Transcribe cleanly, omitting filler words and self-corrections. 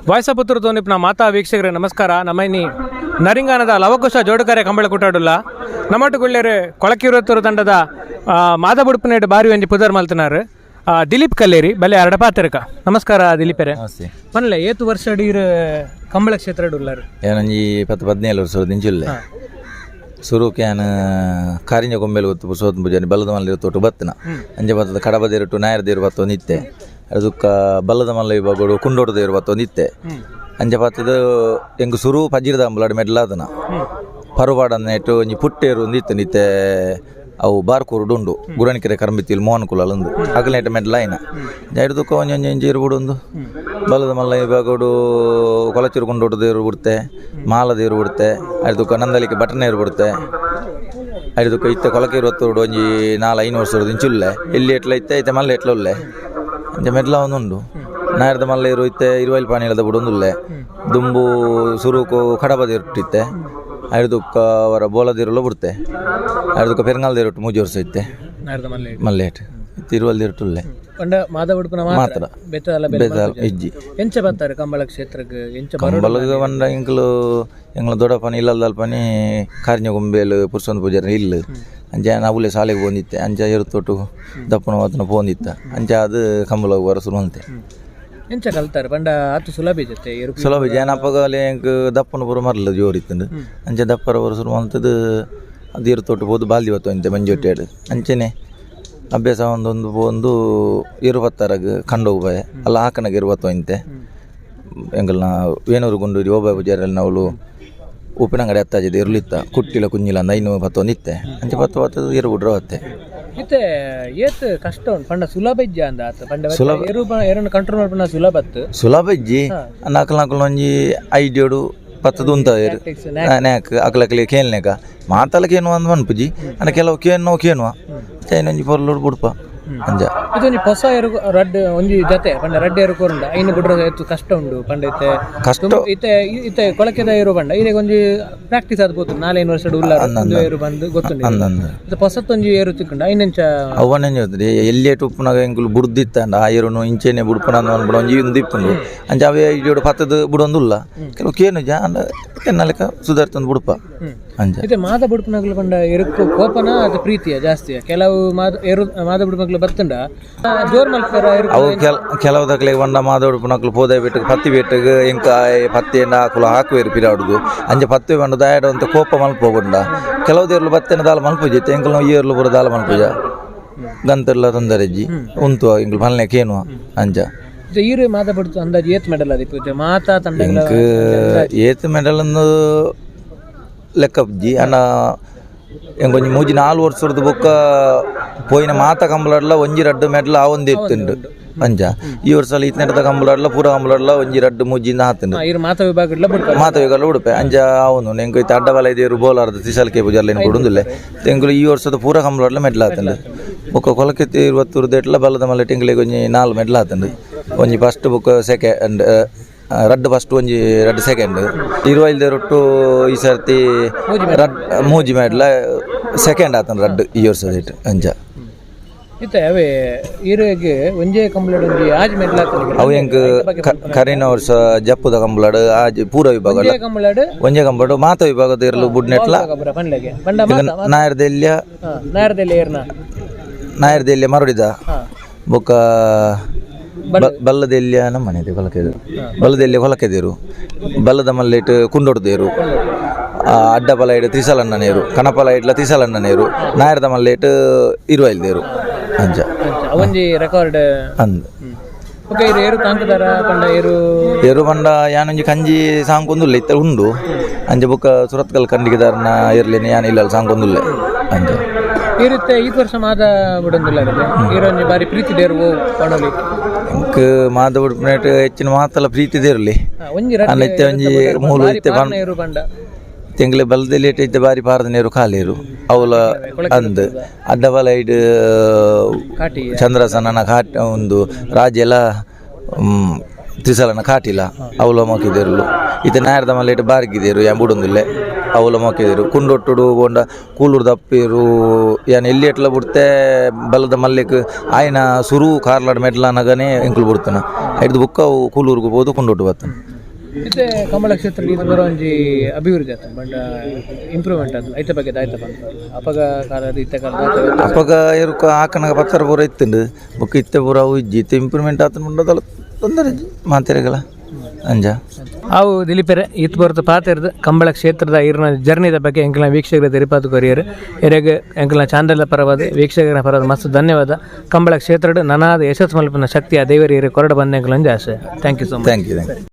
Voice of ಉತ್ತರ ತೋನಿಪ್ನ ಮಾತಾ ವೀಕ್ಷಕರೇ ನಮಸ್ಕಾರ. ನಮ್ಮೈನಿ ನರಿಂಗಾನದ ಲವಕುಶ ಜೋಡುಕರೆ ಕಂಬಳ ಕುಟಾಡುಲ್ಲ ನಮ್ಮಟುಗುಳ್ಳೆರು ಕೊಳಕಿರುವತ್ತೂರು ತಂಡದ ಮಾದಬುಡುಪನೇಡು ಬಾರಿ ಒಂಜಿ ಪುದರ್ ಮಲ್ತನಾರು ದಿಲೀಪ್ ಕಲ್ಲೇರಿ ಬಲ್ಲೆ ಅರಡಪಾತಿರಕ. ನಮಸ್ಕಾರ ದಿಲೀಪರೇ. ಪನ್ಲೆ ಏತು ವರ್ಷ ಅಡೀರ್ ಕಂಬಳ ಕ್ಷೇತ್ರ ಉಳ್ಳಾರು ಏನಂಜಿ 10-17 ವರ್ಷದ ಇಂಚುಲ್ಲೆ ಸುರುಕ್ಕೆ ನಾನು ಕಾರಿಂಜ ಗೊಂಬೆಲು ಗೊತ್ತು ಸೋತ್ ಪೂಜೆ ಬಲ್ಲದ ಮಲ್ಲ ತೋಟು ಬತ್ತನ ಅಂಜೆ ಬತ್ತದ ಕಡಬದೇರುಟ್ಟು ನಾಯರದೇರು ಬತ್ತೋ ನಿತ್ತೆ ಅದಕ್ಕ ಬಲ್ಲದ ಮಲ್ಲ ಇವಾಗೋಡು ಕುಂಡೋಟದೇರು ಬತ್ತೋ ನಿತ್ತೆ ಅಂಜೆ ಬತ್ತದ ಹೆಂಗೆ ಸುರು ಪಜಿರದ ಅಂಬಲಾಡು ಮೆಡ್ಲಾದನ ಪರುವಾಡ ನೆಟ್ಟು ಒಂಜಿ ಪುಟ್ಟೇರು ನಿತ್ತೆ ನಿತ್ತೆ ಅವು ಬಾರ್ಕೂರುಡು ಉಂಡು ಗುರಣಿಕೆರೆ ಕರಂಬಿತ್ತಿಲ್ ಮೋಹನ್ ಕುಲಂದು ಅಗಲೇಟ ಮೆಡ್ಲ ಐನ ಜೈಡ್ದುಕ್ಕ ಒಂಜೊಂಜಿ ಇರ್ಬಿಡುಂದು ಬಲ್ಲದ ಮಲ್ಲ ಇವಾಗೋಡು ಕೊಲಚೂರು ಕುಂಡೋಟದೇರು ಬಿಡ್ತೆ ಮಾಲದೇರು ಬಿಡ್ತೆ ಅಡ್ದುಕ್ಕ ನಂದಲಿಕ್ಕೆ ಬಟನೇರು ಬಿಡ್ತೆ ಅಡ್ದುಕ್ಕ ಇತ್ತೆ ಕೊಲಕೆ ಇರುವತ್ತೋಡು ಒಂಜಿ 4-5 ವರ್ಷದ ಇಂಚುಲ್ಲೆ ಎಲ್ಲಿ ಎಟ್ಲ ಇತ್ತೆ ಐತೆ ಮಲ್ಲ ಎಟ್ಲ ಉಲ್ಲೆ ಅಂಜೆ ಮೆಡ್ಲ ಒಂದುಂಡು ನಾಯರದ ಮಲ್ಲ ಇರು ಇತ್ತೆ ಇರುವೈಲ್ ಪಾನಿ ಇಲ್ಲದ ಬಿಡೊಂದುಲ್ಲೆ ದುಂಬು ಸುರುಕು ಕಡಬದಿರುಟ್ಟಿತ್ತೆ ಅಡ್ದುಕ್ಕ ಅವರ ಬೋಲದಿರಲು ಬಿಡ್ತೆ ಅಡ್ದುಕ್ಕ ಪೆರಂಗಾಲ್ದಿರುಟ್ಟು 3 ವರ್ಷ ಇತ್ತೆ ಮಲ್ಲೇಟ್ ತಿರುವಲ್ದಿರುಟ್ಟುಲ್ಲೆ ಮಾತ್ರ ಇಜ್ಜಿ ಎಂಚ ಬರ್ತಾರೆ ಕಂಬಳ ಕ್ಷೇತ್ರಕ್ಕೆ ಕಂಬಳಗ ಬಂದ ಎಂಕ್ಲು ಎಂಗ್ಲ ದೊಡ್ಡ ಪನಿ ಇಲ್ಲದ ಪನಿ ಕಾರ್ಯ ಗೊಂಬೆಲು ಪುರ್ಸೊಂದು ಪೂಜಾರ ಇಲ್ಲ ಅಂಚೆ ನಾವುಲೆ ಶಾಲೆಗೆ ಬಂದಿತ್ತೆ ಅಂಚ ಇರುತ್ತೊಟ್ಟು ದಪ್ಪನ ವಾತನ ಪೋಂದಿತ್ತ ಅಂಚೆ ಅದು ಕಂಬಳ ಬರ ಸುರುವಂತೆ ಎಂಚ ಕಲ್ತಾರೆ ಬಂಡ ಆತು ಸುಲಭ ಜೊತೆ ಸುಲಭ ಏನಪ್ಪಗಲೆ ಎಂಕ್ ದಪ್ಪನ ಪುರ ಮರಲ್ಲ ಜೋರಿತ್ತಂಡು ಅಂಚೆ ದಪ್ಪರ ಬರ ಸುರುವಂಥದ್ದು ಅದು ಇರುತ್ತೊಟ್ಟು ಬೋದು ಬಾಲ್ದಿ ಬತ್ತು ಅಂತೆ ಮಂಜೊಟ್ಟೆಡು ಅಂಚೆನೆ ಅಭ್ಯಾಸ ಒಂದು ಇರುವತ್ತರಗ ಕಂಡೋಗು ಬಾಯ ಅಲ್ಲ ಹಾಕನಾಗ ಇರುವತ್ತು ಅಂತೆ ಎಂಗಲ್ನ ವೇಣೂರು ಗುಂಡೂರಿ ಓಬಾಯ್ ಪೂಜಾರಲ್ಲಿ ನಾವು ಉಪ್ಪಿನಂಗಡಿ ಹತ್ತಾಜಿದೆ ಇರಲಿತ್ತ ಕುಟ್ಟಿಲ ಕುಂಜಿಲ ಅಂದ 510 ನಿತ್ತೆ ಅಂಚೆ 10 ಇರುಬಿಡ್ರು ಅವತ್ತೆ ಇತ್ತೆ ಏತ್ ಕಷ್ಟ ಉಂಟು ಪಂಡ ಸುಲಭ ಇಜ್ಜ ಅಂದ ಆತ ಪಂಡ ಸುಲಭ ಎರಡು ಕಂಟ್ರೋಲ್ ಮಾಡ್ಪಣ್ಣ ಸುಲಭ ಇಜ್ಜಿ ನಾಲ್ಕು ಒಂಜಿ 5-7 10 ಉಂತ ನ್ಯಾಕ್ ಅಕ್ಲಕ್ಲಿ ಕೇಳ್ನೇಕ ಮಾತಲಕೇನು ಅಂದ್ ಮನ್ಪುಜಿ ಅನ್ನ ಕೆಲವು ಕೇನುವ ಚೈನೊಂಜಿ ಪೊರ್ಲೋಡು ಬುಡ್ಪ ಅಂಜ ಇದೊಂಜಿ ಹೊಸ ಎರು ರಡ್ ಒಂಜಿ ಜತೆ ಪಂಡ ರಡ್ಡ್ ಎರು ಕೋರುಂಡ ಐನು ಬುಡ್ರ ಎತ್ತು ಕಷ್ಟ ಉಂಡು ಪಂಡ ಇತ್ತೆ ಕಷ್ಟ ಇತ್ತೆ ಕೊಳಕೆದ ಎರು ಪಂಡ ಈಗ ಒಂಜಿ ಪ್ರಾಕ್ಟೀಸ್ ಆದ್ ಬೋತು 4-5 ವರ್ಷದ ಉಲ್ಲ ಎರು ಬಂದು ಗೊತ್ತುಂಡು ಹೊಸತ್ತೊಂಜಿ ಎರು ತಿಕ್ಕೊಂಡ ಐನೆಂಚ ಅವನೆಂಜ ಎಲ್ಲಿಯೇಟು ಉಪ್ಪುನಾಗ ಎಂಕುಲು ಬುಡ್ದಿತ್ತಂಡ ಆ ಎರುನು ಇಂಚೆನೆ ಬುಡ್ಪುಣ ಅಂದ್ಬಿಡ ಒಂಜಿ ಒಂದು ಇಪ್ಪುಂಡು ಅಂಚ ಅವೇ 5-10 ಬುಡೊಂದುಲ್ಲ ಕೆಲವು ಕೇನು ಜಾ ಅಂಡ ಕೆನ್ನಲೆಕ ಸುಧಾರ್ತಂದು ಬುಡ್ಪ ಅಂಜ ಇತ್ತೆ ಮಾದ ಬುಡ್ಪುನಗ್ಲು ಪಂಡ ಎರುಕ್ಕು ಕೋಪನ ಅದು ಪ್ರೀತಿಯ ಜಾಸ್ತಿಯ ಕೆಲವು ಮಾದ ಬುಡ್ಪುನಗ್ಲು ಬತ್ತಂಡ ಜೋರ್ ಮಲ್ಪರ ಅವು ಕೆಲವುದಕ್ಲೆ ಒಂದ ಮಾದೋಡು ಪೋದೆ ಬಿಟ್ಟು ಪತ್ತಿ ಬಿಟ್ಟಿಗೆ ಎಂಕ ಪತ್ತಿ ಎಂಡ ಹಾಕುಲ ಹಾಕುವೇರು ಪಿರಾಡುದು ಅಂಜೆ ಪತ್ತಿ ಬಂಡ ದಾಯಡ ಅಂತ ಕೋಪ ಮಲ್ಪೋಗೊಂಡ ಕೆಲವುದೇರ್ಲು ಬತ್ತೇನ ದಾಲ ಮಲ್ಪುಜಿ ಎಂಕಲ್ ನಾವು ಈರ್ಲು ಬರೋ ದಾಲ ಮಲ್ಪುಜ ಗಂತರ್ಲ ತೊಂದರೆಜ್ಜಿ ಉಂತು ಎಂಕಲ್ ಮಲ್ನೆ ಕೇನುವ ಅಂಜ ಈರು ಮಾತ ಬಿಡ್ತು ಅಂದಾಜು ಏತ್ ಮೆಡಲ್ ಅದು ಮಾತಾ ತಂಡ ಏತ್ ಮೆಡಲ್ ಅಂದು ಲೆಕ್ಕ ಬುಜ್ಜಿ ಅಣ್ಣ ಎಂಗೊಂಜಿ 3-4 ವರ್ಷದ ಬೊಕ್ಕ ಪೋಯಿನ ಮಾತ ಕಂಬಳಡ್ಲ ಒಂಜಿ 2 ಮೆಡ್ಲ ಆ ಒಂದೇ ಇತ್ತುಂಡು ಅಂಜ ಈ ವರ್ಷ ಇತ್ನೆಡ್ದ ಕಂಬಳಡ್ಲ ಪೂರ ಕಂಬಳಡ್ಲ ಒಂಜಿ 2-3 ಹಾತುಂಡು ಮಾತ ವಿಭಾಗ ಉಡುಪೆ ಅಂಜ ಅವನು ಎಂಕು ಇತ್ತು ಅಡ್ಡಬಲ ಇದೇರು ಬೋಲಾರ್ದ ತಿಸಲ್ಕೆ ಪೂಜಾರ್ಲ ಏನು ಕೊಡುಂದಿಲ್ಲ ಎಂಕುಲು ಈ ವರ್ಷದ ಪೂರ ಕಂಬಳಡ್ಲ ಮೆಡ್ಲ ಹಾತುಂಡು ಬೊಕ್ಕ ಕೊಲಕೆತ್ತಿ 20 ದೇಟ್ಲ ಬಲ್ಲದ ಮಲ್ಲ ಟೆಂಗ್ಲಿಗೆ ಒಂಜಿ 4 ಮೆಡ್ಲ ಹಾತುಂಡು ಒಂಜಿ ಫಸ್ಟ್ ಬುಕ್ ಸೆಕೆಂಡ್ ರಡ್ಡು ಫಸ್ಟ್ ಒಂಜಿ 2 ಸೆಕೆಂಡ್ ಇರುವೈಲ್ದೇರೊಟ್ಟು ಈ ಸರ್ತಿ ಮೂಜಿ ಮೆಡ್ಲ ಸೆಕೆಂಡ್ ಆತನ ರಡ್ಡು ಈ ವರ್ಷದ ಅಂಜ ಇತ್ತೆ ಅವೇ ಈರೆಗೆ ಒಂಜೇ ಕಂಬಳಡ್ ಒಂಜಿ ಆಜ್ ಮೆಡ್ಲ ಅವು ಎಂಕ್ ಕರಿನ ವರ್ಷ ಜಪ್ಪುದ ಕಂಬಳಡ್ ಆಜ್ ಪೂರ ವಿಭಾಗ ಒಂಜೇ ಕಂಬಳಡ್ ಮಾತ ವಿಭಾಗದ ಇರಲು ಬುಡ್ನೆಟ್ಲ ನಾಯರ್ದೆಲ್ಯ ಮರುಡಿದ ಬೊಕ್ಕ ಬಲ್ಲದೆಲ್ಯ ನಮ್ಮ ಮನೆ ಕೊಲಕೆದೇರು ಬಲ್ಲದೆಲ್ಯ ಕೊಲಕೆದೇರು ಬಲ್ಲದ ಮಲ್ಲೇಟ್ ಕುಂಡೊಡ್ದೇರು ಅಡ್ಡಪಲ ಇಡು ತ್ರಿಸಲಣ್ಣನೇರು ಕಣಪಲ ಇಡ್ಲ ತ್ರಿಸಲಣ್ಣನೇರು ನಾಯರದ ಮಲ್ಲೇಟ್ ಇರುವೈಲ್ದೇರು ಅಂಜ ಒಂಜಿ ರೆಕಾರ್ಡ್ ಅಂದ್ ಏರು ಪಂಡ ಯಾನೊಂಜಿ ಕಂಜಿ ಸಾಂಕೊಂದುಲ್ಲ ಇತ್ತ ಉಂಡು ಅಂಜ ಬೊಕ್ಕ ಸುರತ್ಕಲ್ ಕಂಡಿಗೆದಾರನ ಇರ್ಲೇನೆ ಯಾನ ಇಲ್ಲ ಸಾಂಕೊಂದುಲ್ಲೆ ಅಂಜ ಇರುತ್ತೆ ಈ ವರ್ಷ ಮಾದ ಬಿಡೊಂದಿಲ್ಲ ಈರೊಂಜಿ ಬಾರಿ ಪ್ರೀತಿ ದೇರು ಪಣಲಿ ಎಂಕ್ ಮಾದ ಬಿಡ್ಪನೇಟ್ ಹೆಚ್ಚಿನ ಮಾತಲ್ಲ ಪ್ರೀತಿ ದೇರ್ಲಿ ಅನ್ನೈತೆ ಒಂಜಿ ಮೂಲು ಇತ್ತೆ ಪಂಡ ತೆಂಗ್ಲೆ ಬಲದಲ್ಲಿ ಇಟ್ಟೈತೆ ಬಾರಿ ಪಾರದ ನೀರು ಕಾಲೇರು ಅವಲ ಅಂದ್ ಅಡ್ಡಬಲ ಇಡ್ ಚಂದ್ರಸನ ಕಾಟ್ ಒಂದು ರಾಜ ಎಲ್ಲ ತ್ರಿಸಲನ ಕಾಟಿಲ್ಲ ಅವಲ ಮೋಕಿದೇರು ಇತ್ತೆ ನಾಯರದ ಮಲ್ಲ ಇಟ್ಟು ಬಾರಿಗಿದೇರು ಎಂಬುಡೊಂದಿಲ್ಲೆ ಅವಲ ಮೋಕಿದೇರು ಕುಂಡೊಟ್ಟುಡು ಬೋಂಡ ಕೂಲೂರು ದಪ್ಪೇರು ಯಾನ್ ಎಲ್ಲಿ ಎಟ್ಲ ಬಿಡ್ತೆ ಬಲದ ಮಲ್ಲಿಕ್ ಆಯ್ನ ಸುರು ಕಾರ್ಲಾಡ್ ಮೆಡ್ಲ ನಗನೇ ಎಂಕುಲು ಬಿಡ್ತಾನ ಹಿಡ್ದು ಬುಕ್ಕ ಕೂಲೂರ್ಗೆ ಹೋದು ಕುಂಡೊಟ್ಟು ಬರ್ತಾನೆ ಮತ್ತೆ ಕಂಬಳ ಕ್ಷೇತ್ರ ಇದು ಬರೋ ಒಂಜಿ ಅಭಿವೃದ್ಧಿ ಆಯ್ತು ಬಟ್ ಇಂಪ್ರೂವ್ಮೆಂಟ್ ಆಯ್ತು ಐತ ಬಗ್ಗೆ ಆಯ್ತಪ್ಪ ಅಪಗ ಕಾಲ ಇತ್ತ ಕಾಲ ಅಪಗ ಇರುಕ ಆಕನಾಗ ಪತ್ತರ ಪೂರ ಇತ್ತಂಡು ಬುಕ್ ಇತ್ತೆ ಪೂರ ಅವು ಇಜ್ಜಿ ಇತ್ತೆ ಇಂಪ್ರೂವ್ಮೆಂಟ್ ಆತನ ಮುಂಡದಲ್ಲ ತೊಂದರೆ ಮಾತೆರೆಗಳ ಅಂಜ ಅವು ದಿಲೀಪರೆ ಇತ್ತು ಬರುತ್ತೆ ಪಾತಿರ್ದು ಕಂಬಳ ಕ್ಷೇತ್ರದ ಇರಿನ ಜರ್ನಿದ ಬಗ್ಗೆ ಎಂಕಲ್ನ ವೀಕ್ಷಕರ ತಿರುಪಾತು ಕೊರಿಯರು ಎರೆಗೆ ಎಂಕಲ್ನ ಚಾಂದಲ ಪರವಾದ ವೀಕ್ಷಕರ ಪರವಾದ ಮಸ್ತ್ ಧನ್ಯವಾದ ಕಂಬಳ ಕ್ಷೇತ್ರದ ನನಾದ ಯಶಸ್ಸು ಮಲ್ಪನ ಶಕ್ತಿಯ ದೇವರಿಯರು ಕೊರಡು ಬಂದ ಎಂಕಲಂಜ ಆಸೆ thank you so much thank you